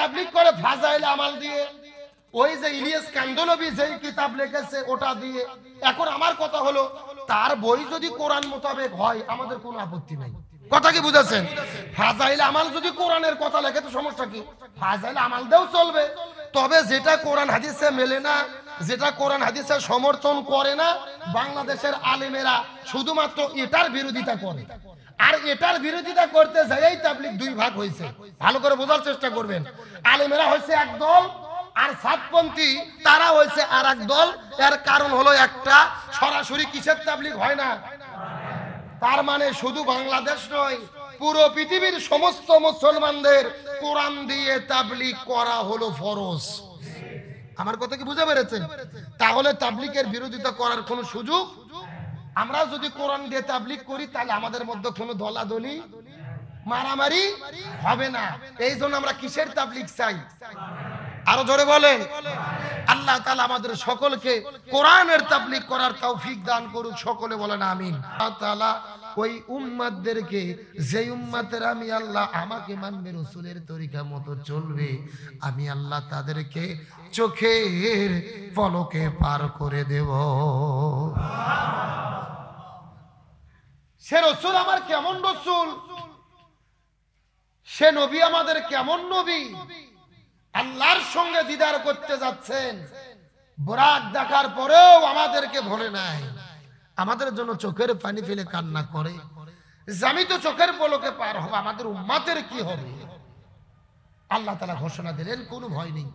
তাবলীগ করে ফাজাইল আমাল দিয়ে, ওই যে ইলিয়াস কান্দলবি যেই কিতাব লিখেছে ওটা দিয়ে। এখন আমার কথা হলো, তার বই যদি কোরআন মোতাবেক হয় আমাদের কোনো আপত্তি নাই। কথা কি বুঝাচ্ছেন? ফাজাইল আমাল যদি কোরআনের কথা লেখে তো সমস্যা কি? ফাজাইল আমাল দিয়েও চলবে। তবে যেটা কোরআন হাদিসে মেলে না, যেটা কোরআন হাদিসে সমর্থন করে না, বাংলাদেশের আলেমেরা শুধুমাত্র এটার বিরোধিতা করে। আর এটার বিরোধিতা করতে যাই তাবলীগ দুই ভাগ হয়েছে। ভালো করে বোঝার চেষ্টা করবেন। আলেমেরা হয়েছে এক দল, আর সাতপন্থী তারা হয়েছে আর এক দল। এর কারণ হলো একটা, সরাসরি কিসের তাবলীগ হয় না। তার মানে শুধু বাংলাদেশ নয়, পুরো পৃথিবীর সমস্ত মুসলমানদের কোরআন দিয়ে তাবলীগ করা হলো ফরজ। আমার কথা কি বুঝা পেরেছেন? তাহলে তাবলীগের বিরোধিতা করার কোনো সুযোগ, আমরা যদি কোরআন দিয়ে তাবলীগ করি তাহলে আমাদের মধ্যে কোনো দলাদলি মারামারি হবে না। এই জন্য আমরা কিসের তাবলীগ চাই? আরো জোরে বলেন। আল্লাহ তাআলা আমাদের সকলকে কোরআনের তাবলীগ করার তৌফিক দান করুক, সকলে বলেন আমিন। আল্লাহ তাআলা ওই উম্মতদেরকে, যেই উম্মতের আমি আল্লাহ আমাকে মানবে, রাসূলের তরিকা মতো চলবে, আমি আল্লাহ তাদেরকে চোখের পলকে পার করে দেব। সে রাসূল আমার কেমন রাসূল, সে নবী আমাদের কেমন নবী, আল্লাহর সঙ্গে দিদার করতে যাচ্ছেন, বরাক দেখার পরেও আমাদেরকে ভুলে নাই, আমাদের জন্য চোখের পানি ফেলে কান্না করে যে আমি তো চোখের পলকে পার হব, আমাদের উম্মতের কি হবে? আল্লাহ তাআলা ঘোষণা দিলেন কোনো ভয় নেই।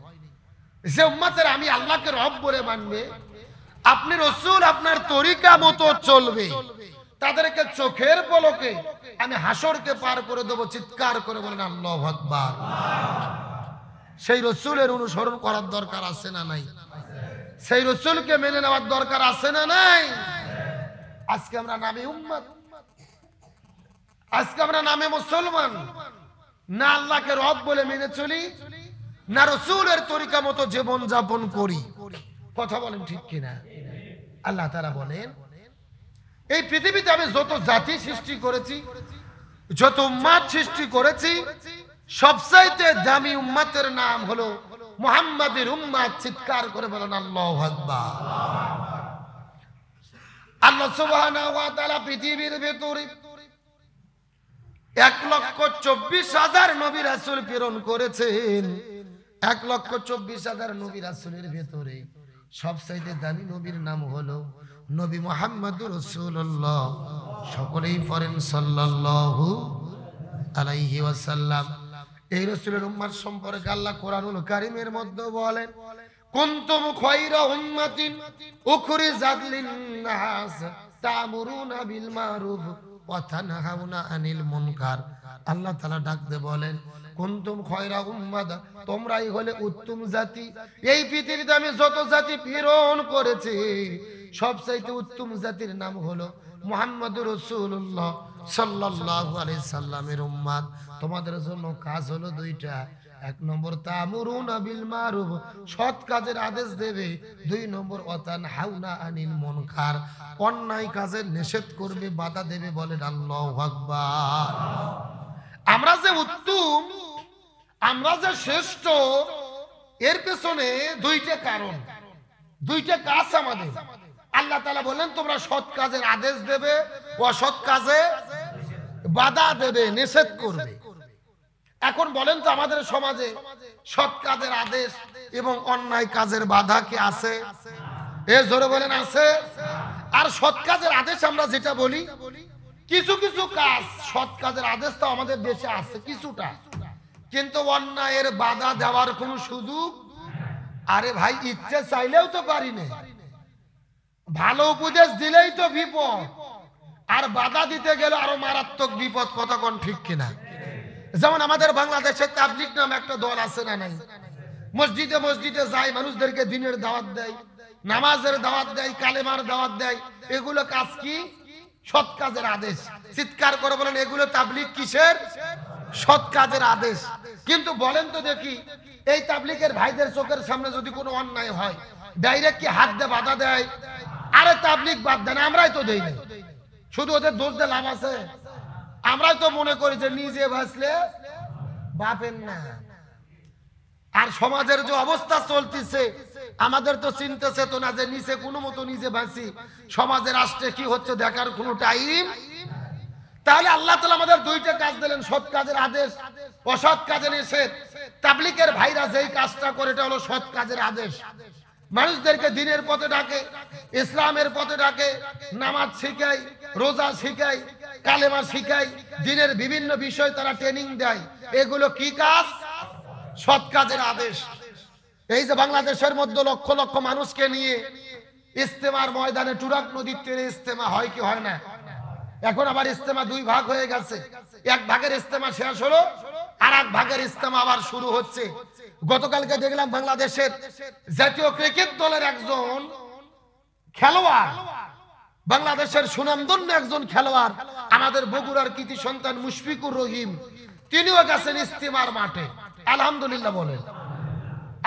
যে উম্মতের আমি আল্লাহকে রব বলে মানবে, আপনি রাসূল আপনার তরিকা মতো চলবে, তাদেরকে চোখের পলকে আমি হাসরকে পার করে দেব। চিৎকার করে বলেন আল্লাহু আকবার। সেই রাসূলের অনুসরণ করার দরকার আছে না নাই? সেই রাসূলকে মেনে নেওয়ার দরকার আছে না নাই? আজকে আমরা নামে উম্মত, আজকে আমরা নামে মুসলমান, না আল্লাহকে রব বলে মেনে চলি, না রাসূলের তরিকা মতো জীবন যাপন করি। কথা বলেন ঠিক কিনা? আল্লাহ তাআলা বলেন, এই পৃথিবীতে আমি যত জাতি সৃষ্টি করেছি, যত উম্মত সৃষ্টি করেছি, সবচাইতে দামি উম্মতের নাম হলো মুহাম্মাদের উম্মত। চিৎকার করে বলেন আল্লাহু আকবার। আল্লাহ সুবহানাহু ওয়া তাআলা পৃথিবীর ভিতরে 1,24,000 নবী রাসূল প্রেরণ করেছেন। 1,24,000 নবী রাসূলের ভিতরে সবচাইতে দামি নবীর নাম হলো নবী মুহাম্মদুর রাসূলুল্লাহ। সকলেই পড়েন সাল্লাল্লাহু আলাইহি ওয়াসাল্লাম। এই রাসূলের উম্মত সম্পর্কে আল্লাহ কোরআনুল কারীমের মধ্যে বলেন, কুনতুম খায়রা উম্মাতিন উখরিজাত লিন-নাস তা'মুরুনা বিল মারুফ ওয়া তানহাউনা আনিল মুনকার। আল্লাহ তাআলা ডাক দিয়ে বলেন, কুনতুম খায়রা উম্মাত, তোমরাই হলে উত্তম জাতি। এই পৃথিবীতে আমি যত জাতি প্রেরণ করেছি, সবচাইতে উত্তম জাতির নাম হলো মুহাম্মদুর রাসূলুল্লাহ সাল্লাল্লাহু আলাইহি সাল্লামের উম্মত। তোমাদের জন্য কাজ হলো দুইটা। এক নম্বর তা'মুরুনা বিল মারুফ, সৎ কাজের আদেশ দেবে। 2 নম্বর ওয়াতানহাউনা আনিল মুনকার, অন্যায় কাজের নিষেধ করবে, বাধা দেবে। বলেন আল্লাহু আকবার। আমরা যে উত্তম, আমরা যে শ্রেষ্ঠ, এর পেছনে দুইটা কারণ, দুইটা কাজ আমাদের। আল্লাহ তাআলা বলেন তোমরা সৎ কাজের আদেশ দেবে, অসৎ কাজে বাধা দেবে, নিষেধ করবে। এখন বলেন তো আমাদের সমাজে সৎ কাজের আদেশ এবং অন্যায় কাজের বাধা কি আছে? এ জোরে বলেন আছে? আর সৎ কাজের আদেশ আমরা যেটা বলি, কিছু কিছু কাজ সৎ কাজের আদেশ তো আমাদের দেশে আছে কিছুটা, কিন্তু অন্যায়ের বাধা দেওয়ার কোনো সুযোগ, আরে ভাই ইচ্ছে চাইলেও তো পারি না। ভালো উপদেশ দিলেই তো বিপদ, আর বাধা দিতে গেলে আরো মারাত্মক বিপদ। কথা কোন ঠিক কিনা? যেমন আমাদের বাংলাদেশে তাবলীগ নামে একটা দল আছে না নাই? মসজিদে মসজিদে যায়, মানুষদেরকে দিনের দাওয়াত দেয়, নামাজের দাওয়াত দেয়, কালেমার দাওয়াত দেয়। এগুলো কাজ কি? সৎ কাজের আদেশ। চিৎকার করে বলেন এগুলো তাবলীগ কিসের? সৎ কাজের আদেশ। কিন্তু বলেন তো দেখি, এই তাবলীগের ভাইদের চোখের সামনে যদি কোনো অন্যায় হয়, ডাইরেক্ট কি হাত দিয়ে বাধা দেয়? আরে তাবলীগ বাদ দেন, আমরাই তো দেই না। শুধু ওদের দোষ দিয়ে লাভ আছে? আমরাই তো মনে করি যে নিজে বাঁচলে বাপের না। আর সমাজের যে অবস্থা চলতেছে, আমাদের তো চিন্তা চেতনা যে নিচে কোনো মতো নিজে বাঁচি, সমাজের রাষ্ট্রে কি হচ্ছে দেখার কোনো টাইম। তাহলে আল্লাহ তাআলা আমাদের দুইটা কাজ দিলেন, সৎ কাজের আদেশ, অসৎ কাজের নিষেধ। তাবলীগের ভাইরা যেই কাজটা করে এটা হলো সৎ কাজের আদেশ। মানুষদেরকে দ্বীনের পথে ডাকে, ইসলামের পথে ডাকে, নামাজ শিখায়, রোজা শিখায়, কালেমা শিখায়, দ্বীনের বিভিন্ন বিষয় তারা ট্রেনিং দেয়। এগুলো কি কাজ? সৎ কাজের আদেশ। এই যে বাংলাদেশের মধ্যে লক্ষ লক্ষ মানুষকে নিয়ে ইজতেমার ময়দানে টুরাক নদীর তীরে ইজতেমা হয় কি হয় না? এখন আবার ইজতেমা দুই ভাগ হয়ে গেছে। এক ভাগের ইজতেমা শেষ হলো, আর এক ভাগের ইজতেমা আবার শুরু হচ্ছে। গতকালকে দেখলাম বাংলাদেশের জাতীয় ক্রিকেট দলের একজন খেলোয়াড়, বাংলাদেশের সুনামধন্য একজন খেলোয়াড়, আমাদের বগুড়ার কৃতি সন্তান মুশফিকুর রহিম, তিনিও গেছেন ইজতেমার মাঠে। আলহামদুলিল্লাহ বলেন।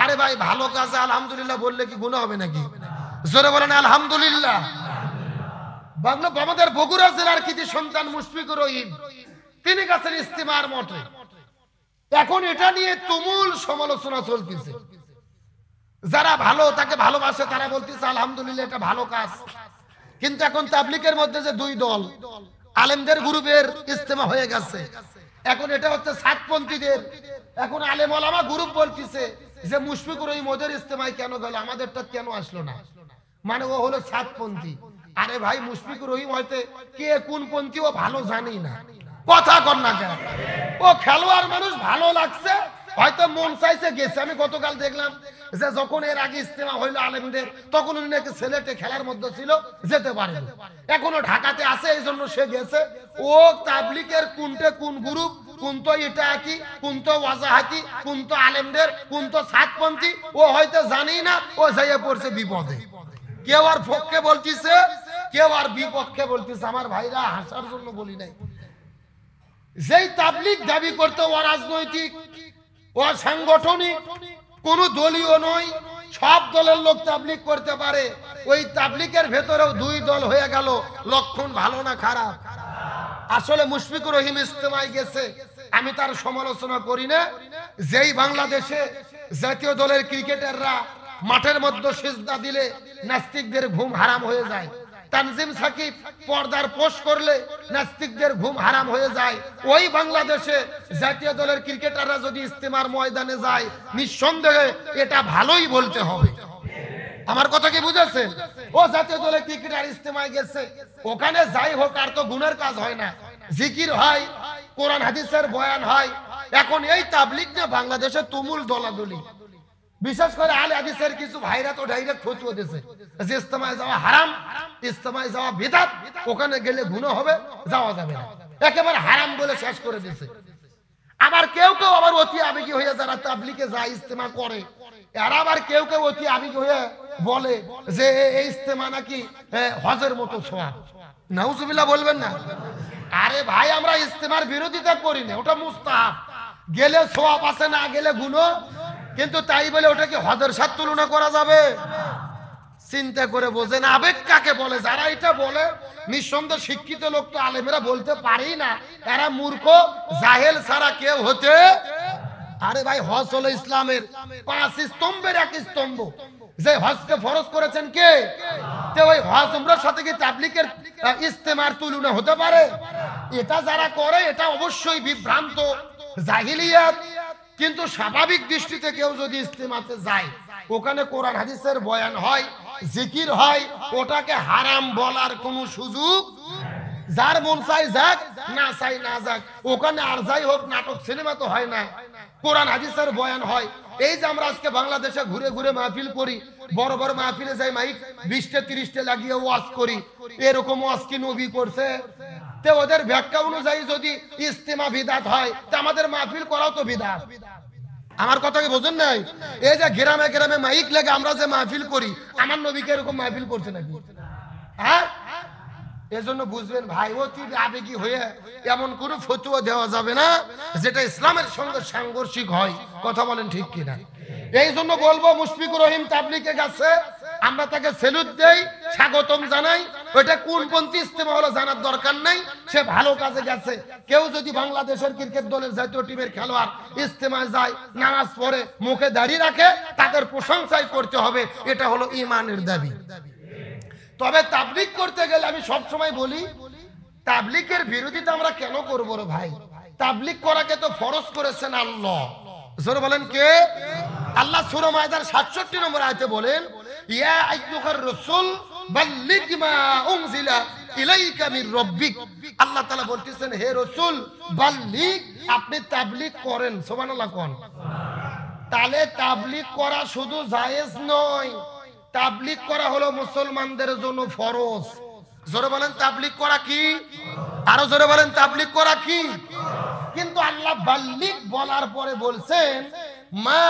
আরে ভাই, ভালো কাজে আলহামদুলিল্লাহ বললে কি গুনাহ হবে নাকি? জোরে বলেন আলহামদুলিল্লাহ। আমাদের বগুড়া জেলার কৃতি সন্তান মুশফিকুর রহিম, তিনি গেছেন ইজতেমার মাঠে। এখন এটা নিয়ে তুমুল সমালোচনা চলতেছে। যারা ভালো তাকে ভালোবাসে তারা বলতেছে আলহামদুলিল্লাহ এটা ভালো কাজ। কিন্তু এখন তাবলীগের মধ্যে যে দুই দল, আলেমদের গ্রুপের ইজতেমা হয়ে গেছে, এখন এটা হচ্ছে সাতপন্থীদের। এখন আলেম ওলামা গ্রুপ বলতেছে যে মুশফিকুর রহিম ওদের ইজতেমায় কেন গেল, আমাদেরটা কেন আসলো না? মানে ও হলো সাতপন্থী। আরে ভাই, মুশফিকুর রহিম হয়তো কে কোন পন্থী ও ভালো জানি না, কথা কর না কেন? ও খেলোয়াড় মানুষ, ভালো লাগছে, হয়তো মন চাইছে গেছে। আমি গতকাল দেখলাম যে যখন এর আগে ইজতেমা হইলো আলেমদের, তখন উনি নাকি সিলেটে খেলার মধ্যে ছিল, যেতে পারেনি, এখনো ঢাকাতে আছে, এই জন্য সে গেছে। ও তাবলীগের কোনটা কোন গ্রুপ, কোন তো এটা কি, কোন তো ওয়াজাহাতি, কোন তো আলেমদের, কোন তো সাতপন্থী, ও হয়তো জানি না। ও যাইয়া পড়ছে বিপদে। কেউ আর পক্ষে বলতিছে, কেউ আর বিপক্ষে বলতিছে। আমার ভাইরা, হাসার জন্য বলি নাই। যেই তাবলীগ দাবি করতে অরাজনৈতিক, অসাংগঠনিক, কোন দলীয় নয়, সব দলের লোক তাবলীগ করতে পারে, ওই তাবলীগের ভেতরেও দুই দল হয়ে গেল, লক্ষণ ভালো না খারাপ? আসলে মুশফিকুর রহিম ইজতেমায় গেছে, আমি তার সমালোচনা করি না। যেই বাংলাদেশে জাতীয় দলের ক্রিকেটাররা মাঠের মধ্যে সিজদা দিলে নাস্তিকদের ঘুম হারাম হয়ে যায়, তানজিম সাকিব পর্দার পোস্ট করলে নাস্তিকদের ঘুম হারাম হয়ে যায়, ওই বাংলাদেশে জাতীয় দলের ক্রিকেটাররা যদি ইজতেমার ময়দানে যায়, নিঃসন্দেহে এটা ভালোই বলতে হবে। আমার কথা কি বুঝেছেন? ও জাতীয় দলের ক্রিকেটার ইজতেমায় গেছে, ওখানে যাই হোক, আর তো গুনার কাজ হয় না, জিকির হয়, কোরআন হাদিসের বয়ান হয়। এখন এই তাবলীগ নিয়ে বাংলাদেশে তুমুল দলাদলি, বিশেষ করে আলে হাদিসের কিছু ভাইরা তো ডাইরেক্ট ফতোয়া দিয়েছে যে ইজতেমায় যাওয়া হারাম, ইজতেমায় যাওয়া বিদআত, ওখানে গেলে গুনাহ হবে, যাওয়া যাবে না, একেবারে হারাম বলে শেষ করে দিয়েছে। আবার কেউ কেউ আবার অতি আবেগী হয়ে যারা তাবলীগে যায়, ইজতেমা করে, এরা আবার কেউ কেউ অতি আবেগী হয়ে বলে যে এই ইজতেমা নাকি হজের মতো সওয়াব। নাউজুবিল্লাহ বলবেন না? আরে ভাই, আমরা ইজতেমার বিরোধিতা করি না, ওটা মুস্তাহাব, গেলে সওয়াব আছে, না গেলে গুনাহ। কিন্তু তাই বলে ওটা কি হজের সাথে তুলনা করা যাবে? চিন্তা করে বোঝেন আবেগ কাকে বলে। যারা এটা বলে, নিঃসন্দেহে শিক্ষিত লোক তো আলেমেরা বলতে পারেই না, এরা মূর্খ জাহেল ছাড়া কেউ হতে। আরে ভাই, হজ হলো ইসলামের 5 স্তম্ভের এক স্তম্ভ, যে হজকে ফরজ করেছেন কে? তো ওই হজ উমরার সাথে কি তাবলীগের ইজতেমার তুলনা হতে পারে? এটা যারা করে এটা অবশ্যই বিভ্রান্ত, জাহিলিয়াত। কিন্তু স্বাভাবিক দৃষ্টিতে কেউ যদি ইজতেমাতে যায়, ওখানে কোরআন হাদিসের বয়ান হয়, জিকির হয়, ওটাকে হারাম বলার কোনো সুযোগ, যার মন চাই যাক, না চাই না যাক। ওখানে আর যাই হোক, নাটক সিনেমা তো হয় না, কোরআন হাদিসের বয়ান হয়। এই যে আমরা আজকে বাংলাদেশে ঘুরে ঘুরে মাহফিল করি, বড় বড় মাহফিলে যাই, মাইক 20টা 30টা লাগিয়ে ওয়াজ করি, এরকম ওয়াজ কি নবী করছে? তে ওদের ব্যাখ্যা অনুযায়ী যদি ইজতেমা বিদআত হয়, তা আমাদের মাহফিল করাও তো বিদআত। আমার কথা কি বোঝেন নাই? এই যে গ্রামে গ্রামে মাইক লাগে আমরা যে মাহফিল করি, আমার নবীকে এরকম মাহফিল করছে নাকি? হ্যাঁ, এজন্য বুঝবেন ভাই, অতি আবেগী হয়ে এমন কোন ফতোয়া দেওয়া যাবে না যেটা ইসলামের সঙ্গে সাংঘর্ষিক হয়। কথা বলেন ঠিক কিনা? এই জন্য বলবো, মুশফিকুর রহিম তাবলীগে গেছে, আমরা তাকে সেলুট দেই, স্বাগতম জানাই, ওইটা কোন পন্থী ইস্তেমা হলো জানার দরকার নাই, সে ভালো কাজে গেছে। কেউ যদি বাংলাদেশের ক্রিকেট দলের জাতীয় টিমের খেলোয়াড় ইস্তেমায় যায়, নামাজ পড়ে, মুখে দাড়ি রাখে, তাদের প্রশংসাই করতে হবে, এটা হলো ঈমানের দাবি। তবে তাবলীগ করতে গেলে আমি সব সময় বলি, তাবলীগের বিরোধিতা আমরা কেন করব রে ভাই? তাবলীগ করাকে তো ফরজ করেছেন আল্লাহ। জোরে বলেন কে? আল্লাহ সূরা মায়দার 67 নম্বর আয়াতে বলেন, ইয়া আইয়ুহার রাসূল বাল্লিগ মা উনজিলা ইলাইকা মির রাব্বিক। আল্লাহ তাআলা বলতেছেন, হে রাসূল বাল্লিগ, আপনি তাবলীগ করেন। সুবহানাল্লাহ কোন। তাহলে তাবলীগ করা শুধু জায়েজ নয়, তাবলীগ করা হলো মুসলমানদের জন্য ফরজ। জোরে বলেন তাবলীগ করা কি? আরো জোরে বলেন তাবলীগ করা কি? কিন্তু আল্লাহ বাল্লিগ বলার পরে বলছেন, মা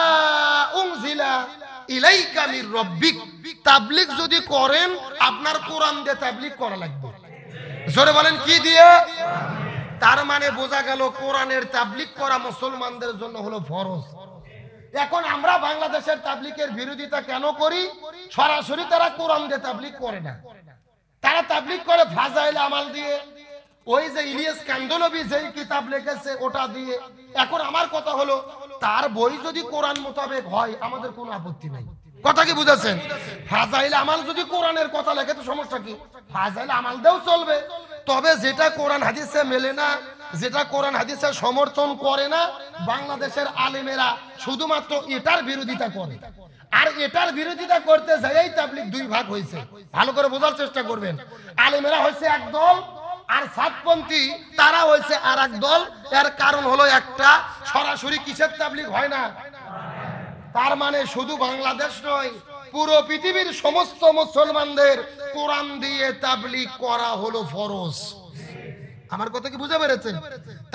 উনজিলা ইলাইকা মির রাব্বিক। তাবলীগ যদি করেন, আপনার কোরআন দিয়ে তাবলীগ করা লাগবে। জোরে বলেন কি দিয়ে? তার মানে বোঝা গেল কোরআনের তাবলীগ করা মুসলমানদের জন্য হলো ফরজ। এখন আমরা বাংলাদেশের তাবলীগের বিরোধিতা কেন করি? সরাসরি তারা কোরআন দিয়ে তাবলীগ করে না, তারা তাবলীগ করে ফাজাইল আমাল দিয়ে, ওই যে ইলিয়াস কান্দলবি যেই কিতাব লিখেছে ওটা দিয়ে। এখন আমার কথা হলো, তার বই যদি কোরআন মোতাবেক হয় আমাদের কোনো আপত্তি নাই। কথা কি বুঝাচ্ছেন? ফাজাইল আমাল যদি কোরআনের কথা লেখে তো সমস্যা কি? ফাজাইল আমাল দেও চলবে। তবে যেটা কোরআন হাদিসে মেলে না, যেটা কোরআন হাদিসে সমর্থন করে না, বাংলাদেশের আলেমেরা শুধুমাত্র এটার বিরোধিতা করে। আর এটার বিরোধিতা করতে যাই তাবলীগ দুই ভাগ হয়েছে। ভালো করে বোঝার চেষ্টা করবেন। আলেমেরা হয়েছে এক দল, আর সাতপন্থী তারা হয়েছে আর এক দল। এর কারণ হলো একটা, সরাসরি কিসের তাবলীগ হয় না। তার মানে শুধু বাংলাদেশ নয়, পুরো পৃথিবীর সমস্ত মুসলমানদের কোরআন দিয়ে তাবলীগ করা হলো ফরজ। আমার কথা কি বুঝে পেরেছেন?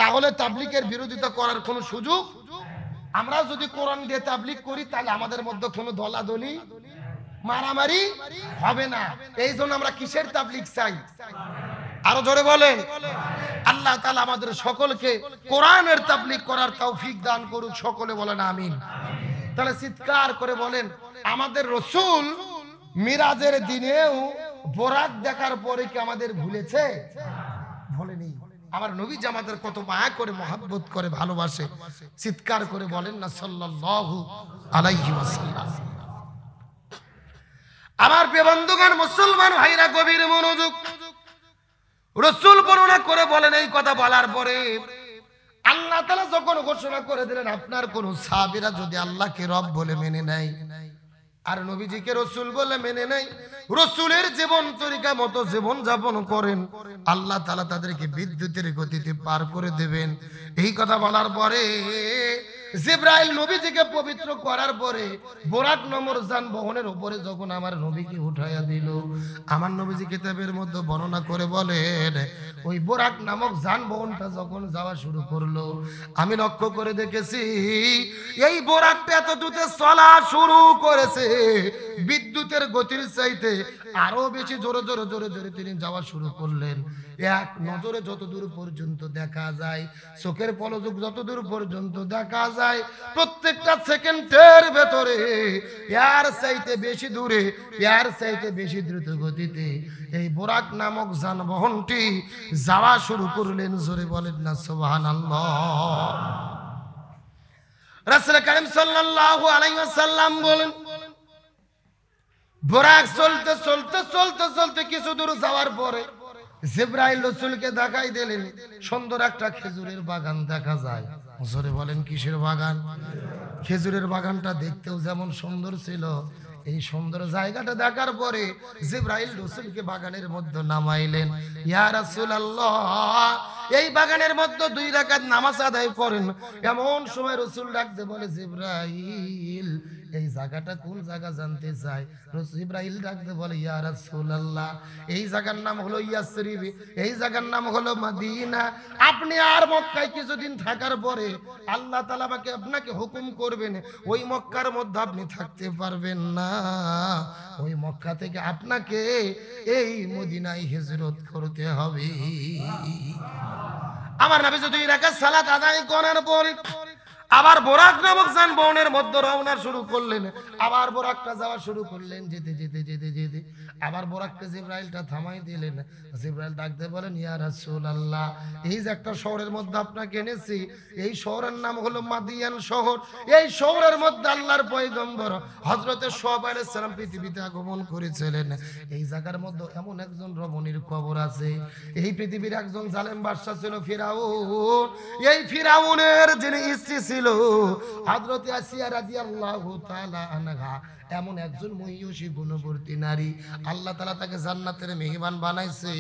তাহলে তাবলীগের বিরোধিতা করার কোনো সুযোগ, আমরা যদি কোরআন দিয়ে তাবলীগ করি তাহলে আমাদের মধ্যে কোনো দলাদলি মারামারি হবে না। এই জন্য আমরা কিসের তাবলীগ চাই? আরো জোরে বলেন। আল্লাহ তাআলা আমাদের সকলকে কোরআনের তাবলীগ করার তৌফিক দান করুক। সকলে বলেন আমিন। তাহলে চিৎকার করে বলেন, আমাদের রাসূল মিরাজের দিনেও বোরাক দেখার পরে কি আমাদের ভুলেছে? ভুলেনি। আমার নবী যে আমাদের কত মায়া করে, মহব্বত করে, ভালোবাসে। চিৎকার করে বলেন না সাল্লাল্লাহু আলাইহি ওয়াসাল্লাম। আমার প্রিয় বন্ধুগণ, মুসলমান ভাইরা গভীর মনোযোগ। রাসূল বর্ণনা করে বলেন, এই কথা বলার পরে আল্লাহ তাআলা যখন ঘোষণা করে দিলেন, আপনার কোন সাহাবীরা যদি আল্লাহকে রব বলে মেনে নেয় আর নবীজিকে রাসূল বলে মেনে নেয়, রাসূলের জীবন তরিকা মতো জীবন যাপন করেন, আল্লাহ তাআলা তাদেরকে বিদ্যুতের গতিতে পার করে দেবেন। এই কথা বলার পরে জিবরাইল নবীজিকে পবিত্র করার পরে বোরাক নম্বর যানবাহনের উপরে যখন আমার নবীকে উঠাইয়া দিল, আমার নবীজি কিতাবের মধ্যে বর্ণনা করে বলেন, ওই বোরাক নামক যানবাহনটা যখন যাওয়া শুরু করলো, আমি লক্ষ্য করে দেখেছি এই বোরাকটা এত দ্রুত চলা শুরু করেছে, বিদ্যুতের গতির চাইতে আরো বেশি জোরে জোরে জোরে জোরে তিনি যাওয়া শুরু করলেন। এক নজরে যতদূর পর্যন্ত দেখা যায়, চোখের পলক যতদূর পর্যন্ত দেখা যায়, প্রত্যেকটা সেকেন্ডের ভেতরে এর চাইতে বেশি দূরে, এর চাইতে বেশি দ্রুত গতিতে এই বোরাক নামক যানবাহনটি যাওয়া শুরু করলেন। জোরে বলেন না সুবহানাল্লাহ। রাসূল কারীম সাল্লাল্লাহু আলাইহি ওয়াসাল্লাম বলেন, বোরাক চলতে চলতে চলতে চলতে কিছু দূর যাওয়ার পরে জিবরাইল রাসূলকে দেখাই দিলেন, সুন্দর একটা খেজুরের বাগান দেখা যায়। জোরে বলেন কিসের বাগান? খেজুরের বাগানটা দেখতেও যেমন সুন্দর ছিল, এই সুন্দর জায়গাটা দেখার পরে জিবরাইল রাসূলকে বাগানের মধ্যে নামাইলেন। ইয়া রাসূলুল্লাহ, এই বাগানের মধ্যে 2 রাকাত নামাজ আদায় করেন। এমন সময় রাসূল ডাকতে বলে, জিবরাইল এই জায়গাটা কোন জায়গা জানতে চাই। জিবরাইল ডাকতে বলে, ইয়া রাসূলুল্লাহ, এই জায়গার নাম হলো ইয়াসরিব, এই জায়গার নাম হলো মদিনা। আপনি আর মক্কায় কিছুদিন থাকার পরে আল্লাহ তাআলা আপনাকে হুকুম করবেন, ওই মক্কার মধ্যে আপনি থাকতে পারবেন না, ওই মক্কা থেকে আপনাকে এই মদিনায় হিজরত করতে হবে। আমার নবী 2 রাকাত সালাত আদায় করার পরে আবার বোরাক নামক যানবাহনের মধ্যে রওনা শুরু করলেন। আবার বোরাকটা যাওয়া শুরু করলেন। যেতে যেতে যেতে যেতে আবার বোরাককে জিবরাইলটা থামাই দিলেন। জিবরাইল ডাকতে বলেন, ইয়া রাসূলুল্লাহ, এই যে একটা শহরের মধ্যে আপনাকে এনেছি, এই শহরের নাম হলো মাদিয়ান শহর। এই শহরের মধ্যে আল্লাহর পয়গম্বর হযরতে শুআয়ব আলাইহিস সালাম পৃথিবীতে আগমন করেছিলেন। এই জায়গার মধ্যে এমন একজন রমণীর কবর আছে। এই পৃথিবীর একজন জালেম বাদশা ছিল ফিরাউন। এই ফিরাউনের যিনি স্ত্রী ছিল হযরতে আসিয়া রাদিয়াল্লাহু তাআলা আনহা, এমন একজন মহিষী গুণবর্তী নারী। আল্লাহ তাআলা তাকে জান্নাতের মেহমান বানাইছে।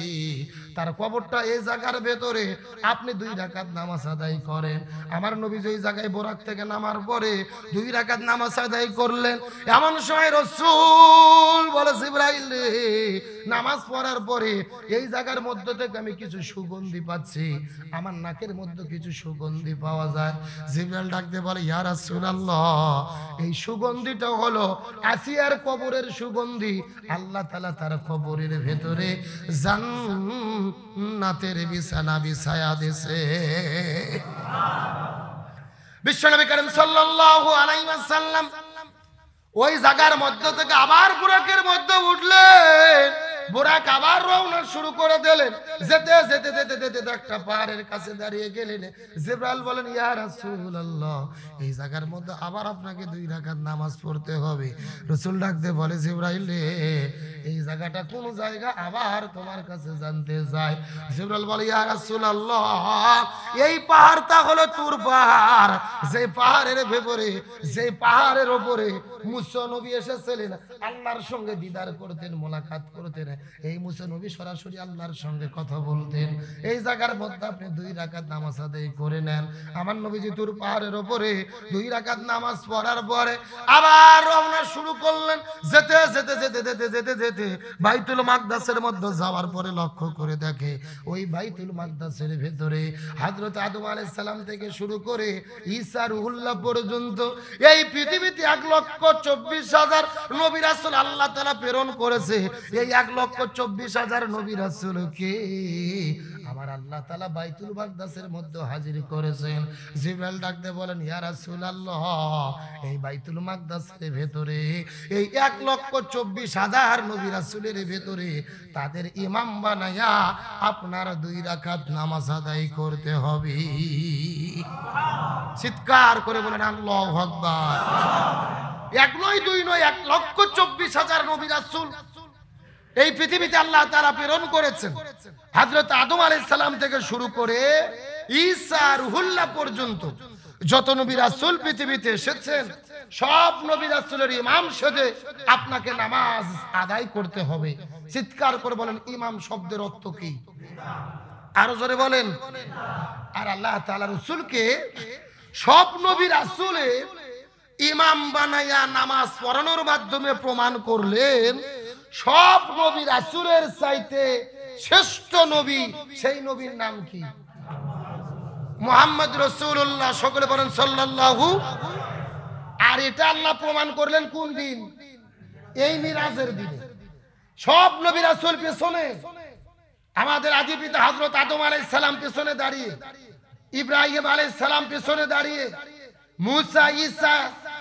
তার কবরটা এই জায়গার ভেতরে। আপনি 2 রাকাত নামাজ আদায় করেন। আমার নবী যেই জায়গায় বোরাক থেকে নামার পরে 2 রাকাত নামাজ আদায় করলেন। এমন সময় রাসূল বলে, জিবরাইল, নামাজ পড়ার পরে এই জায়গার মধ্যে থেকে আমি কিছু সুগন্ধি পাচ্ছি। আমার নাকের মধ্যে কিছু সুগন্ধি পাওয়া যায়। জিবরাইল ডাকতে বলে, ইয়া রাসূলুল্লাহ, এই সুগন্ধিটা হলো আসিয়ার কবরের সুগন্ধি। আল্লাহ তাআলা তার কবরের ভেতরে জান্নাতের বিছানা বিছায়া দিয়েছে। বিশ্বনবী করিম সাল্লাল্লাহু আলাইহি ওয়াসাল্লাম ওই জায়গার মধ্য থেকে আবার বুরাকের মধ্যে উঠলেন। বুরাক আবার রওনা শুরু করে দিলেন। যেতে যেতে যেতে যেতে একটা পাহাড়ের কাছে দাঁড়িয়ে গেলেন। জিবরাইল বলেন, ইয়া রাসূলুল্লাহ, এই জায়গার মধ্যে আবার আপনাকে 2 রাকাত নামাজ পড়তে হবে। রাসূল ডাকতে বলে, জিবরাইল রে, এই জায়গাটা কোন জায়গা আবার তোমার কাছে জানতে চাই। জিবরাইল বলে, ইয়া রাসূলুল্লাহ, এই পাহাড়টা হলো তুর পাহাড়। যে পাহাড়ের ভেতরে, যে পাহাড়ের উপরে মুসা নবী এসেছিলেন, আল্লাহর সঙ্গে দিদার করতেন, মোলাকাত করতেন। এই মুসা নবী সরাসরি আল্লাহর সঙ্গে কথা বলতেন। এই জায়গার মধ্যে আপনি 2 রাকাত নামাজ আদায় করে নেন। আমার নবীজি তুর পাহাড়ের উপরে 2 রাকাত নামাজ পড়ার পরে আবার রওনা শুরু করলেন। যেতে যেতে যেতে যেতে যেতে যেতে বাইতুল মাকদাসের মধ্যে যাওয়ার পরে লক্ষ্য করে দেখে ওই বাইতুল মাকদাসের ভেতরে হযরত আদম আলাইহিস সালাম থেকে শুরু করে ঈসা রুহুল্লাহ পর্যন্ত এই পৃথিবীতে 1,24,000 নবী রাসূল আল্লাহ তাআলা প্রেরণ করেছে। এই 1,24,000 নবী রাসূলকে আমার আল্লাহ তাআলা বাইতুল মাকদাসের মধ্যে হাজির করেছেন। জিবরাইল ডাকতে বলেন, ইয়া রাসূলুল্লাহ, এই বাইতুল মাকদাসের ভেতরে এই 1,24,000 নবী রাসূলের ভেতরে তাদের ইমাম বানায়া আপনার 2 রাকাত নামাজ আদায় করতে হবে। চিৎকার করে বলেন আল্লাহু আকবার। 1 নয় 2 নয়, 1,24,000 নবী রাসূল এই পৃথিবীতে আল্লাহ তাআলা প্রেরণ করেছেন। হযরত আদম আলাইহিস সালাম থেকে শুরু করে ঈসা রুহুল্লাহ পর্যন্ত যত নবী রাসূল পৃথিবীতে এসেছেন, সব নবী রাসূলের ইমাম সেজে আপনাকে নামাজ আদায় করতে হবে। চিৎকার করে বলেন, ইমাম শব্দের অর্থ কি? আরো জোরে বলেন। আর আল্লাহ তাআলা রাসূলকে সব নবী রাসূলের ইমাম বানায়া নামাজ পড়ানোর মাধ্যমে প্রমাণ করলেন সব নবী রাসূলের চাইতে শ্রেষ্ঠ নবী, সেই নবীর নাম কি? মুহাম্মদ রাসূলুল্লাহ। সকলে বলেন সাল্লাল্লাহু। আর এটা আল্লাহ প্রমাণ করলেন কোন দিন? এই মিরাজের দিনে। সব নবী রাসূল পেছনে, আমাদের আদি পিতা হযরত আদম আলাইহিস সালাম পেছনে দাঁড়িয়ে, ইব্রাহিম আলাইহিস সালাম পেছনে দাঁড়িয়ে, মুসা, ঈসা,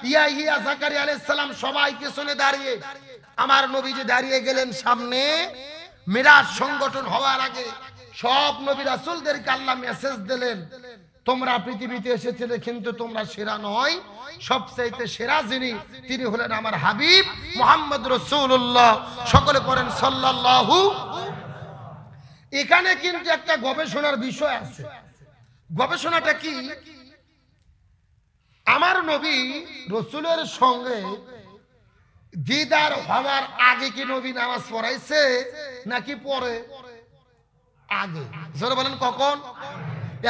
ইয়াহিয়া, জাকারিয়া আলাইহিস সালাম সবাই পেছনে দাঁড়িয়ে, আমার নবীজি দাঁড়িয়ে গেলেন সামনে। মিরাজ সংগঠন হওয়ার আগে সব নবী রাসূলদেরকে আল্লাহ মেসেজ দিলেন, তোমরা পৃথিবীতে এসেছিলে কিন্তু তোমরা সেরা নয়, সবচাইতে সেরা যিনি তিনি হলেন আমার হাবিব মুহাম্মদ রাসূলুল্লাহ। সকলে পড়েন সাল্লাল্লাহু। এখানে কিন্তু একটা গবেষণার বিষয় আছে। গবেষণাটা কি? আমার নবী রাসূলের সঙ্গে দিদার হওয়ার আগে কি নবী নামাজ পড়াইছে নাকি পরে? আগে। জোরে বলেন কখন?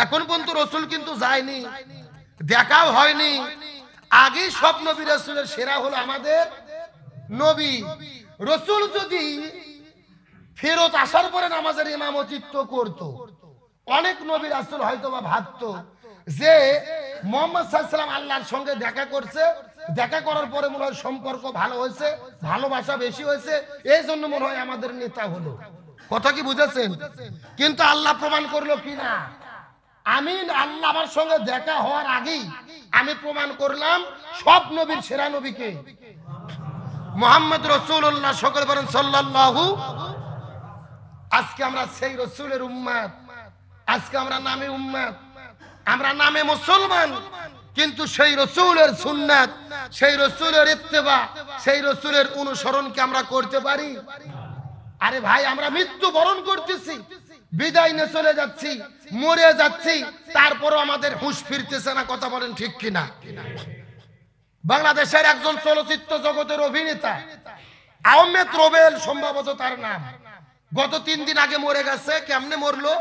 এখন পর্যন্ত রাসূল কিন্তু যায়নি, দেখাও হয়নি। আগে সব নবী রাসূলের সেরা হলো আমাদের নবী। রাসূল যদি ফেরত আসার পরে নামাজের ইমামতিত্ব করত, অনেক নবী রাসূল হয়তো বা ভাবতো যে মুহাম্মদ সাল্লাল্লাহু আলাইহি ওয়াসাল্লাম আল্লাহর সঙ্গে দেখা করছে, দেখা করার পরে মনে হয় সম্পর্ক ভালো হয়েছে, ভালোবাসা বেশি হয়েছে, এই জন্য মনে হয় আমাদের নেতা হলো। কথা কি বুঝেছেন? কিন্তু আল্লাহ প্রমাণ করলো কিনা, আমি আল্লাহ আমার সঙ্গে দেখা হওয়ার আগেই আমি প্রমাণ করলাম সব নবীর সেরা নবীকে মুহাম্মদ রাসূলুল্লাহ, সকলে বলেন সাল্লাল্লাহু। আজকে আমরা সেই রাসূলের উম্মত, আজকে আমরা নামে উম্মত, আমরা নামে মুসলমান, কিন্তু সেই রাসূলের সুন্নাত, সেই রাসূলের ইত্তেবা, সেই রাসূলের অনুসরণ কি আমরা করতে পারি? আরে ভাই, আমরা মৃত্যু বরণ করতেছি, বিদায় নিয়ে চলে যাচ্ছি, মরে যাচ্ছি, তারপরও আমাদের হুঁশ ফিরতেছে না। কথা বলেন ঠিক কিনা? বাংলাদেশের একজন চলচ্চিত্র জগতের অভিনেতা আহমেদ রোবেল, সম্ভবত তার নাম, গত 3 দিন আগে মরে গেছে। কেমনে মরলো?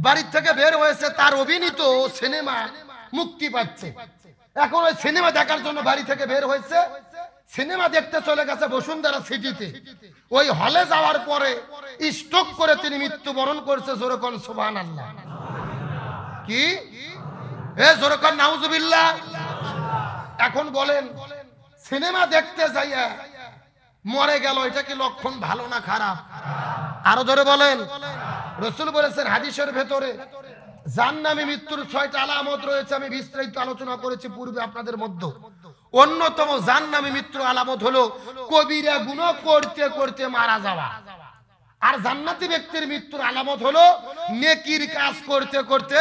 বাড়ির থেকে বের হয়েছে, তার অভিনীত সিনেমা মুক্তি পাচ্ছে। এখন ওই সিনেমা দেখার জন্য বাড়ি থেকে বের হয়েছে, সিনেমা দেখতে চলে গেছে বসুন্ধরা সিটিতে। ওই হলে যাওয়ার পরে স্ট্রোক করে তিনি মৃত্যুবরণ করছে। জোরে কোন সুবহানাল্লাহ। কি জোরে কোন নাউজুবিল্লাহ। এখন বলেন, সিনেমা দেখতে যাইয়া মরে গেল, এটা কি লক্ষণ ভালো না খারাপ? আরো জোরে বলেন। রাসূল বলেছেন হাদিসের ভেতরে, জাহান্নামী মৃত্যুর 6টা আলামত রয়েছে। আমি বিস্তারিত আলোচনা করেছি পূর্বে আপনাদের মধ্যে। অন্যতম জাহান্নামী মৃত্যুর আলামত হলো কবিরা গুনাহ করতে করতে মারা যাওয়া। আর জান্নাতি ব্যক্তির মৃত্যুর আলামত হলো নেকির কাজ করতে করতে,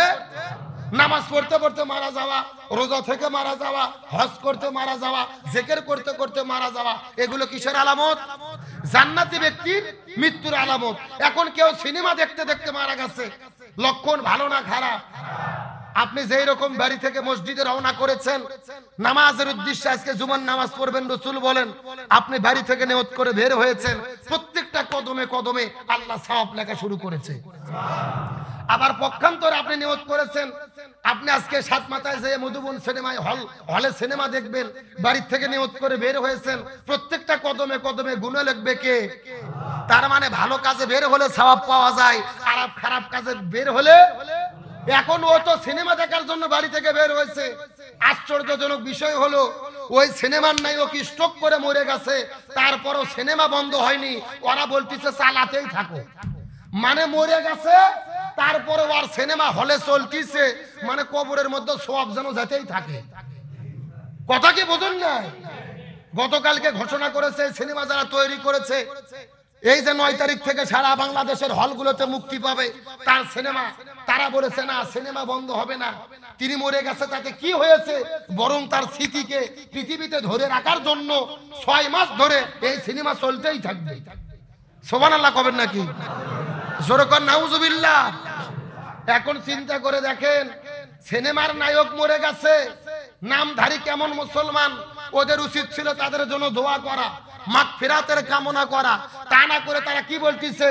নামাজ পড়তে পড়তে মারা যাওয়া, রোজা থেকে মারা যাওয়া, হজ করতে মারা যাওয়া, জিকির করতে করতে মারা যাওয়া। এগুলো কিসের আলামত? জান্নাতি ব্যক্তির মৃত্যুর আলামত। এখন কেউ সিনেমা দেখতে দেখতে মারা গেছে, লক্ষণ ভালো না খারাপ? আপনি যেই রকম বাড়ি থেকে মসজিদে রওনা করেছেন নামাজের উদ্দেশ্যে, আজকে জুমার নামাজ পড়বেন, রাসূল বলেন আপনি বাড়ি থেকে নিয়ত করে বের হয়েছেন, প্রত্যেকটা কদমে কদমে আল্লাহ সওয়াব লেখা শুরু করেছে। আবার পক্ষান্তরে আপনি নিয়ত করেছেন আপনি আজকে সাত মাথায় যেয়ে মধুবন সিনেমায় হলে সিনেমা দেখবেন, বাড়ি থেকে নিয়ত করে বের হয়েছেন, প্রত্যেকটা কদমে কদমে গুনাহ লিখবে কে? তার মানে ভালো কাজে বের হলে সওয়াব পাওয়া যায়, আর খারাপ কাজে বের হলে। এখন ও তো সিনেমা দেখার জন্য বাড়ি থেকে বের হয়েছে। আশ্চর্যজনক বিষয় হলো ওই সিনেমার নায়ক স্ট্রোক করে মরে গেছে, তারপরও সিনেমা বন্ধ হয়নি। ওরা বলতেছে চালাতেই থাকো, মানে মরে গেছে তারপরে আর সিনেমা হলে চলতিছে, মানে কবরের মধ্যে সওয়াব যেন যেতেই থাকে। কথা কি বুঝুন না? গতকালকে ঘোষণা করেছে সিনেমা যারা তৈরি করেছে, এই যে 9 তারিখ থেকে সারা বাংলাদেশের হলগুলোতে মুক্তি পাবে তার সিনেমা, তারা বলেছে না সিনেমা বন্ধ হবে না। তিনি মরে গেছে তাতে কি হয়েছে, বরং তার স্মৃতিকে পৃথিবীতে ধরে রাখার জন্য 6 মাস ধরে এই সিনেমা চলতেই থাকবে। সুবহানাল্লাহ কবেন নাকি? জোরে কর নাউজুবিল্লাহ। এখন চিন্তা করে দেখেন, সিনেমার নায়ক মরে গেছে, নামধারী কেমন মুসলমান, ওদের উচিত ছিল তাদের জন্য দোয়া করা, মাগফিরাতের কামনা করা। তা না করে তারা কি বলতিছে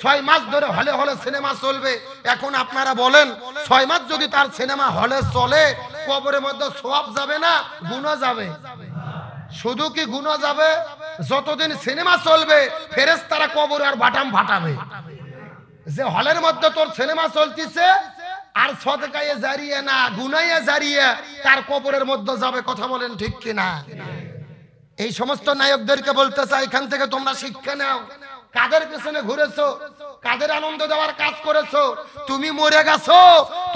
6 মাস ধরে হলে হলে সিনেমা চলবে। এখন আপনারা বলেন 6 মাস যদি তার সিনেমা হলে চলে, কবরের মধ্যে সওয়াব যাবে না গুনাহ যাবে? শুধু কি গুনাহ যাবে, যতদিন সিনেমা চলবে ফেরেশতারা কবরে আর বাটাম ফাটাবে যে হলের মধ্যে তোর সিনেমা চলতিছে, আর সদকায়ে জারিয়া না গুনাহে জারিয়া তার কবরের মধ্যে যাবে। কথা বলেন ঠিক কিনা? এই সমস্ত নায়কদেরকে বলতে চাই, এখান থেকে তোমরা শিক্ষা নাও। কাদের পেছনে ঘুরেছো, কাদের আনন্দ দেওয়ার কাজ করেছো? তুমি মরে গেছো,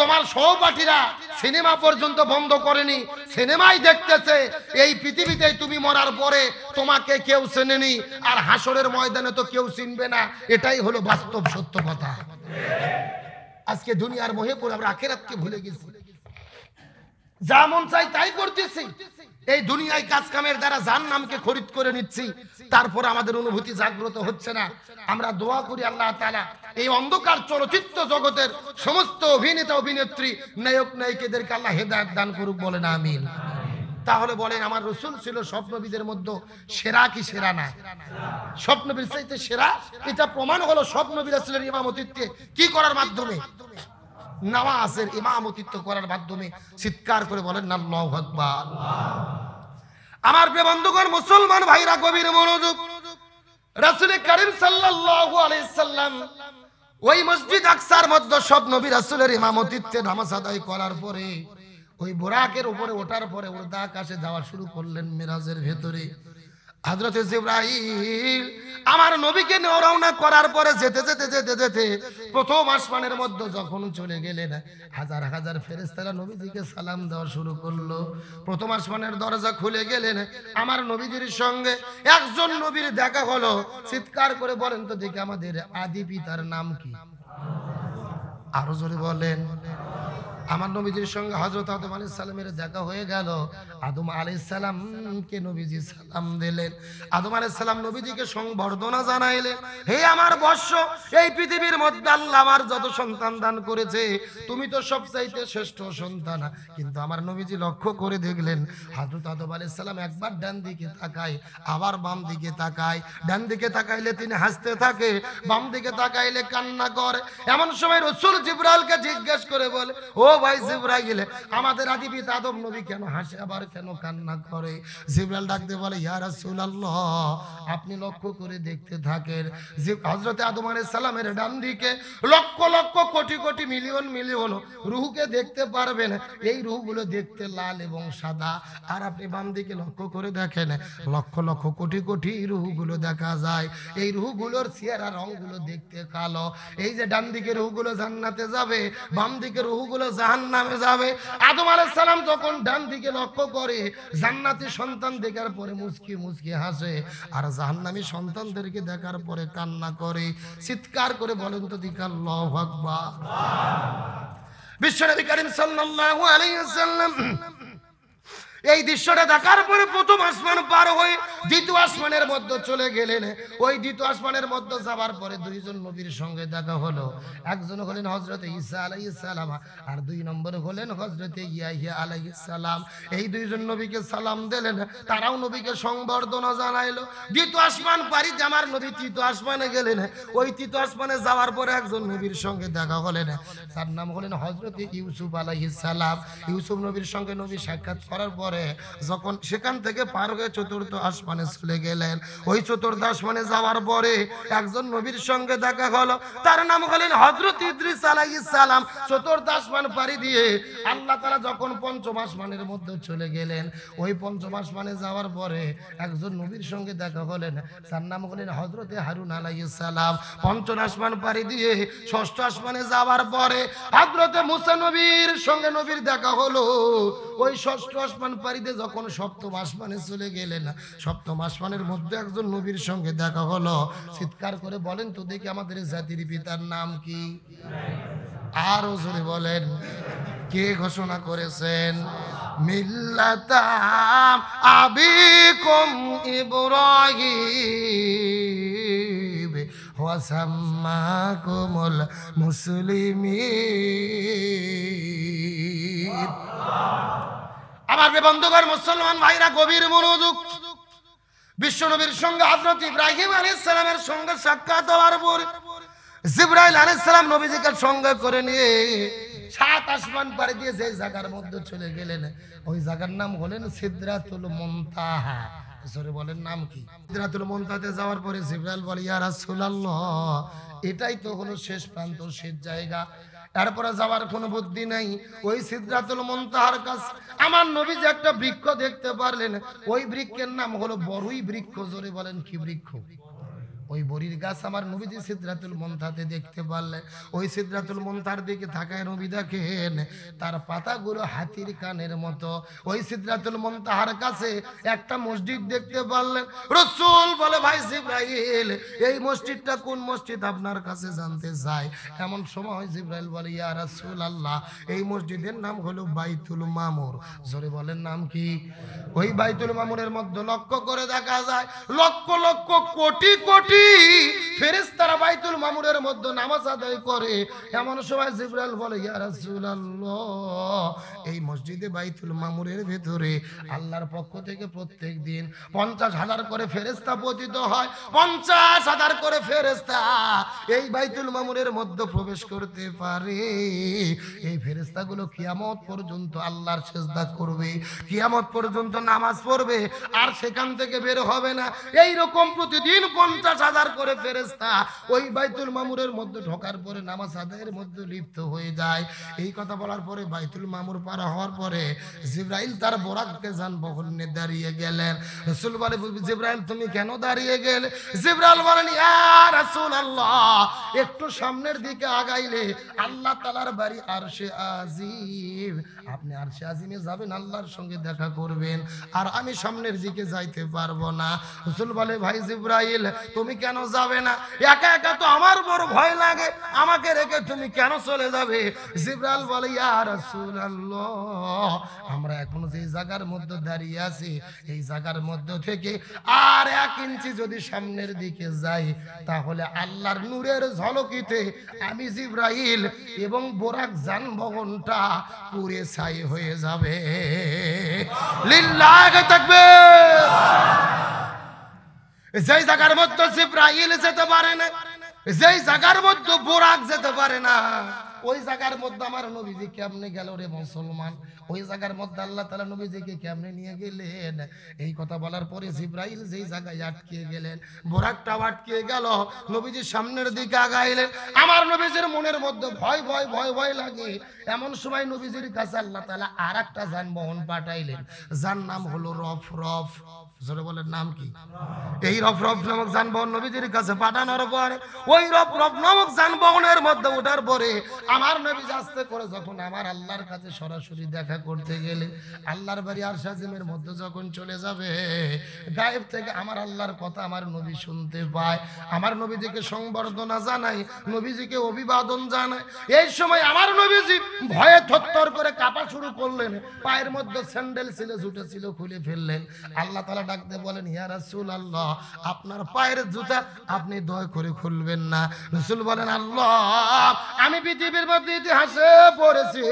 তোমার সহপাঠীরা সিনেমা পর্যন্ত বন্ধ করেনি, সিনেমাই দেখতেছে। এই পৃথিবীতে তুমি মরার পরে তোমাকে কেউ চেনেনি, আর হাসরের ময়দানে তো কেউ চিনবে না। এটাই হলো বাস্তব সত্য কথা। আজকে দুনিয়ার মোহে পড়ে আমরা আখিরাতকে ভুলে গেছি, যা মন চাই তাই করতেছি। এই দুনিয়ায় কাজ কামের দ্বারা জাহান্নামকে খরিদ করে নিচ্ছি, তারপর আমাদের অনুভূতি জাগ্রত হচ্ছে না। আমরা দোয়া করি আল্লাহ তাআলা এই অন্ধকার চলচ্চিত্র জগতের সমস্ত অভিনেতা অভিনেত্রী নায়ক নায়িকাদেরকে আল্লাহ হেদায়েত দান করুক, বলেন আমিন। তাহলে বলেন আমার রাসূল ছিল স্বপ্নবীদের মধ্যে সেরা কি সেরা না? স্বপ্নবীর চাইতে সেরা। এটা প্রমাণ হলো স্বপ্নবীর রাসূলের ইমামতিত্বে কি করার মাধ্যমে? নামাজের ইমামতিত্ব করার মাধ্যমে। চিৎকার করে বলেন আল্লাহু আকবার। আমার প্রিয় বন্ধুগণ, মুসলমান ভাইরা গভীর মনোযোগ। রাসূল করিম সাল্লাল্লাহু আলাইহি সাল্লাম ওই মসজিদ আকসার মধ্যে সব নবী রাসূলের ইমামতিত্বে নামাজ আদায় করার পরে ওই বুরাকের উপরে ওঠার পরে উর্দা আকাশে যাওয়া শুরু করলেন। মিরাজের ভেতরে হযরতে জিবরাইল আমার নবীকে নিয়ে রওনা করার পরে যেতে যেতে যেতে যেতে প্রথম আসমানের মধ্যে যখন চলে গেলেন, হাজার হাজার ফেরেশতারা নবীজিকে সালাম দেওয়া শুরু করলো। প্রথম আসমানের দরজা খুলে গেলেন, আমার নবীজির সঙ্গে একজন নবীর দেখা হলো। চিৎকার করে বলেন তো দেখি আমাদের আদি পিতার নাম কি? আরো জোরে বলেন। আমার নবীজির সঙ্গে হযরত আদম আলাইহিস সালামের দেখা হয়ে গেল। আদম আলাইহিস সালামকে নবীজি সালাম দিলেন। আদম আলাইহিস সালাম নবীজিকে সংবর্ধনা জানাইলেন, হে আমার বৎস, এই পৃথিবীর মধ্যে আল্লাহ আমার যত সন্তান দান করেছে তুমি তো সবচাইতে শ্রেষ্ঠ সন্তান। কিন্তু আমার নবীজি লক্ষ্য করে দেখলেন হযরত আদম আলাইহিস সালাম একবার ডান দিকে তাকায়, আবার বাম দিকে তাকায়। ডান দিকে তাকাইলে তিনি হাসতে থাকে, বাম দিকে তাকাইলে কান্না করে। এমন সময় রাসূল জিবরাইলকে জিজ্ঞেস করে বলে, ও ভাই জিবরাইল, আমাদের আদি পিতা আদম নবী কেন হাসে আবার কেন কান্না করে? জিবরাইল ডাকতে বলে, ইয়া রাসূলুল্লাহ, আপনি লক্ষ্য করে দেখতে থাকেন, হযরত আদম আলাইহিস সালামের ডান দিকে লক্ষ লক্ষ কোটি কোটি মিলিয়ন মিলিয়ন রূহকে দেখতে পারবেন। এই রূহগুলো দেখতে লাল এবং সাদা। আর আপনি বাম দিকে লক্ষ্য করে দেখেন, লক্ষ লক্ষ কোটি কোটি রূহগুলো দেখা যায়। এই রূহগুলোর চেহারা রংগুলো দেখতে কালো। এই যে ডান দিকে রূহগুলো জান্নাতে যাবে, বাম দিকে রূহগুলো জাহান্নামে যাবে। আদম আলাইহিস সালাম যখন ডান দিকে লক্ষ্য করে জান্নাতি সন্তান দেখার পরে মুচকি মুচকি হাসে, আর জাহান্নামী সন্তানদেরকে দেখার পরে কান্না করে। চিৎকার করে বলেন তো দিক আল্লাহু আকবার। বিশ্বনবী করিম সাল্লাল্লাহু আলাইহি ওয়াসাল্লাম এই দৃশ্যটা দেখার পরে প্রথম আসমান পার হয়ে দ্বিতীয় আসমানের মধ্যে চলে গেলেন। ওই দ্বিতীয় আসমানের মধ্যে যাবার পরে দুইজন নবীর সঙ্গে দেখা হলো। একজন হলেন হযরত ঈসা আলাইহিস সালাম, আর দুই নম্বরে হলেন হযরত ইয়াহইয়া আলাইহিস সালাম। এই দুইজন নবীকে সালাম দিলেন, তারাও নবীকে সংবর্ধনা জানাইলো। দ্বিতীয় আসমান পাড়ি দিয়ে আমার নবী তৃতীয় আসমানে গেলেন। ওই তৃতীয় আসমানে যাওয়ার পরে একজন নবীর সঙ্গে দেখা হলেন, তার নাম হলেন হযরত ইউসুফ আলাইহিস সালাম। ইউসুফ নবীর সঙ্গে নবী সাক্ষাৎ করার পরে যখন সেখান থেকে পার হয়ে চতুর্থ আসমানে চলে গেলেন, ওই চতুর্থ আসমানে যাওয়ার পরে একজন নবীর সঙ্গে দেখা হলো, তার নাম হলেন হযরত ইদ্রিস আলাইহিস সালাম। চতুর্থ আসমান পাড়ি দিয়ে আল্লাহ তাআলা যখন পঞ্চম আসমানের মধ্যে চলে গেলেন, ওই পঞ্চম আসমানে যাওয়ার পরে একজন নবীর সঙ্গে দেখা হলেন, তার নাম হলেন হযরত হারুন আলাইহিস সালাম। পঞ্চম আসমান পাড়ি দিয়ে ষষ্ঠ আসমানে যাওয়ার পরে হযরত মুসা নবীর সঙ্গে নবীর দেখা হলো। ওই ষষ্ঠ আসমান পাড়িতে যখন সপ্তম আসমানে চলে গেলেন, সপ্তম আসমানের মধ্যে একজন নবীর সঙ্গে দেখা হলো। চিৎকার করে বলেন তো দেখি আমাদের জাতির পিতার নাম কি? আরো জোরে বলেন। কে ঘোষণা করেছেন? মিল্লাতাম আবিকুম ইব্রাহিম ওয়া সাম্মাকুমুল মুসলিমিন। আমার বন্ধুগণ, মুসলমান ভাইরা, গভীর মনোযোগ। বিশ্বনবীর সঙ্গে হযরত ইব্রাহিম আলাইহিস সালামের সঙ্গে সাক্ষাৎ হওয়ার পর জিবরাইল আলাইহিস সালাম নবীজিকে সঙ্গে করে নিয়ে সাত আসমান পাড়ি দিয়ে যে জায়গার মধ্যে চলে গেলেন, ওই জায়গার নাম হলেন সিদরাতুল মুনতাহা। জোরে বলেন নাম কি? সিদরাতুল মুনতাহাতে যাওয়ার পরে জিবরাইল বলে, ইয়া রাসূলুল্লাহ, এটাই তো হলো শেষ প্রান্ত, শেষ জায়গা, এরপরে যাওয়ার কোনো বুদ্ধি নাই। ওই সিদরাতুল মুনতাহার কাছে আমার নবী যে একটা বৃক্ষ দেখতে পারলেন, ওই বৃক্ষের নাম হলো বরই বৃক্ষ। জোরে বলেন কি বৃক্ষ? ওই বরির গাছ আমার নবীজি সিদরাতুল মুনতাহাতে দেখতে পারলেন। ওই সিদরাতুল মুনতাহার দিকে তাকায় নবী দেখেন তার পাতাগুলো হাতির কানের মতো। ওই সিদরাতুল মুনতাহার কাছে একটা মসজিদ দেখতে পারলেন। রাসূল বলে, ভাই জিবরাইল, এই মসজিদটা কোন মসজিদ আপনার কাছে জানতে চাই। এমন সময় জিবরাইল বলে, ইয়া রাসূলুল্লাহ, এই মসজিদের নাম হলো বাইতুল মামুর। জোরে বলেন নাম কি? ওই বাইতুল মামুরের মধ্যে লক্ষ্য করে দেখা যায় লক্ষ লক্ষ কোটি কোটি ফেরেশতারা বাইতুল মামুরের মধ্যে নামাজ আদায় করে। এমন সময় জিবরাইল বলে, ইয়া রাসূলুল্লাহ, এই মসজিদে বাইতুল মামুরের ভেতরে আল্লাহর পক্ষ থেকে প্রত্যেক দিন 50,000 করে ফেরেশতা পতিত হয়। 50,000 করে ফেরেশতা এই বাইতুল মামুরের মধ্যে প্রবেশ করতে পারে। এই ফেরেশতাগুলো কিয়ামত পর্যন্ত আল্লাহর সিজদা করবে, কিয়ামত পর্যন্ত নামাজ পড়বে, আর সেখান থেকে বের হবে না। এই রকম প্রতিদিন 50,000 হাজার করে ফেরেশতা ওই বাইতুল মামুরের মধ্যে ঢোকার পরে নামাজ আদায়ের মধ্যে লিপ্ত হয়ে যায়। এই কথা বলার পরে বাইতুল মামুর পার হওয়ার পরে জিবরাইল তার বোরাককে যানবাহন নিয়ে দাঁড়িয়ে গেলেন। রাসূল বলে, জিবরাইল তুমি কেন দাঁড়িয়ে গেলে? জিবরাইল বলেন, ইয়া রাসূলুল্লাহ, একটু সামনের দিকে আগাইলে আল্লাহ তাআলার বাড়ি আরশে আজিম, আপনি আরশে আজিমে যাবেন, আল্লাহর সঙ্গে দেখা করবেন, আর আমি সামনের দিকে যাইতে পারবো না। রাসূল বলে, ভাই জিবরাইল তুমি কেন যাবে না? একা একা তো আমার বড় ভয় লাগে, আমাকে রেখে তুমি কেন চলে যাবে? জিবরাইল বলে, ইয়া রাসূলুল্লাহ, আমরা এখন যে জায়গার মধ্যে দাঁড়িয়ে আছি এই জায়গার মধ্যে থেকে আর 1 ইঞ্চি যদি সামনের দিকে যাই তাহলে আল্লাহর নূরের ঝলকিতে আমি জিবরাইল এবং বোরাক যানবাহনটা পুড়ে ছাই হয়ে যাবে। লিল্লাহি তাকবীর। যেই জায়গার মধ্যে জিবরাইল যেতে পারে না, যেই জায়গার মধ্যে বোরাক যেতে পারে না, ওই জায়গার মধ্যে আমার নবীজি কেমনে গেল রে মুসলমান? ওই জায়গার মধ্যে আল্লাহ তাআলা নবীজিকে কেমনে নিয়ে গেলেন? এই কথা বলার পরে জিবরাইল যেই জায়গায় আটকে গেলেন, বোরাকটাও আটকে গেল, নবীজি সামনের দিকে আগাইলেন। আমার নবীজির মনের মধ্যে ভয় ভয় ভয় ভয় লাগে। এমন সময় নবীজির কাছে আল্লাহ তাআলা আরেকটা যানবাহন পাঠাইলেন, যার নাম হলো রফ রফ। জোরে বলেন নাম কি? এই রফ রফ নামক যানবাহন নবীজির কাছে পাঠানোর পরে ওই রফ রফ নামক যানবাহনের মধ্যে ওঠার পরে আমার নবী আস্তে করে যখন আমার আল্লাহর কাছে সরাসরি দেখা করতে গেলে, আল্লাহর বাড়ি আরশে আজিমের মধ্যে যখন চলে যাবে, গায়েব থেকে আমার আল্লাহর কথা আমার নবী শুনতে পায়। আমার নবীজিকে সংবর্ধনা জানাই, নবীজিকে অভিবাদন জানাই। এই সময় আমার নবীজি ভয়ে থরথর করে কাঁপা শুরু করলেন, পায়ের মধ্যে স্যান্ডেল ছিল জুতা ছিল খুলে ফেললেন। আল্লাহ তাআলা ডাকতে বলেন, ইয়া রাসূলুল্লাহ, আপনার পায়ের জুতা আপনি দয়া করে খুলবেন না। রাসূল বলেন, আল্লাহ, আমি পৃথিবীর মধ্যে ইতিহাসে পড়েছি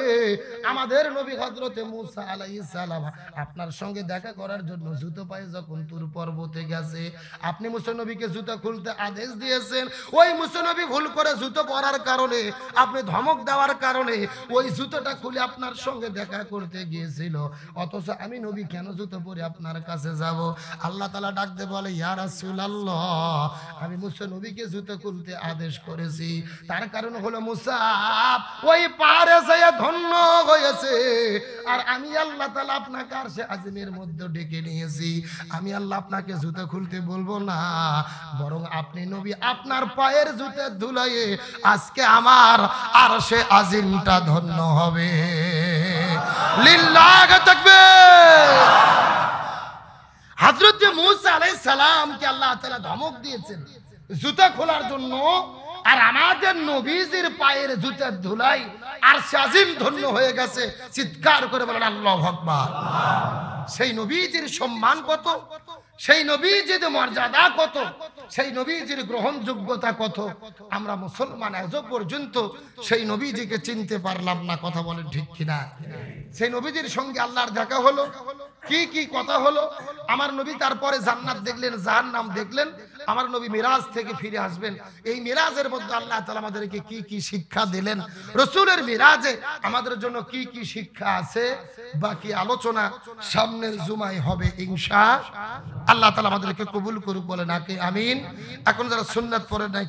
আমাদের নবী হযরতে মূসা আলাইহিস সালাম আপনার সঙ্গে দেখা করার জন্য জুতো পায়ে যখন তুর পর্বতে গেছে, আপনি মুসা নবীকে জুতা খুলতে আদেশ দিয়েছেন। ওই মুসা নবী ভুল করে জুতো পরার কারণে, আপনি ধমক দেওয়ার কারণে ওই জুতোটা খুলে আপনার সঙ্গে দেখা করতে গিয়েছিল, অথচ আমি নবী কেন জুতো পরে আপনার কাছে যাব? আল্লাহ তাআলা ডাকতে বলে, ইয়া রাসূলুল্লাহ, আমি মুসা নবীকে জুতো খুলতে আদেশ করেছি, তার কারণ হলো মুসা ওই পারে যায় ধন্য হয়েছে, আর আমি আল্লাহ তাআলা আপনাকে আরশে আজিমের মধ্যে ডেকে নিয়েছি। আমি আল্লাহ আপনাকে জুতো খুলতে বলবো না, বরং আপনি নবী আপনার পায়ের জুতার ধুলায়ে আজকে আমার আরশে আজিমটা ধন্য হবে। লিল্লাহি তাকবীর। হযরত মূসা আলাইহিস সালামকে আল্লাহ তাআলা ধমক দিয়েছেন জুতা খোলার জন্য, আর আমাদের নবীজির পায়ের জুতার ধুলাই আরশে আজিম ধন্য হয়ে গেছে। চিৎকার করে বলেন আল্লাহু আকবার। সেই নবীজির সম্মান কত, সেই নবীজির মর্যাদা কত, সেই নবীজির গ্রহণযোগ্যতা কত, আমরা মুসলমান আজও পর্যন্ত সেই নবীজিকে চিনতে পারলাম না। কথা বলেন ঠিক কিনা? সেই নবীজির সঙ্গে আল্লাহর দেখা হলো, কি কি কথা হলো। আমার নবী তারপরে জান্নাত দেখলেন, জাহান্নাম দেখলেন। আমার নবী মিরাজ থেকে ফিরে আসবেন। এই মিরাজের মধ্যে আল্লাহ তাআলা আমাদেরকে কি কি শিক্ষা দিলেন, রাসূলের মিরাজে আমাদের জন্য কি কি শিক্ষা আছে, বাকি আলোচনা সামনের জুমায় হবে ইনশাআল্লাহ। আল্লাহ তাআলা আমাদেরকে কবুল করুক, বলেন আমিন। এখন যারা সুন্নাত পড়ে নাই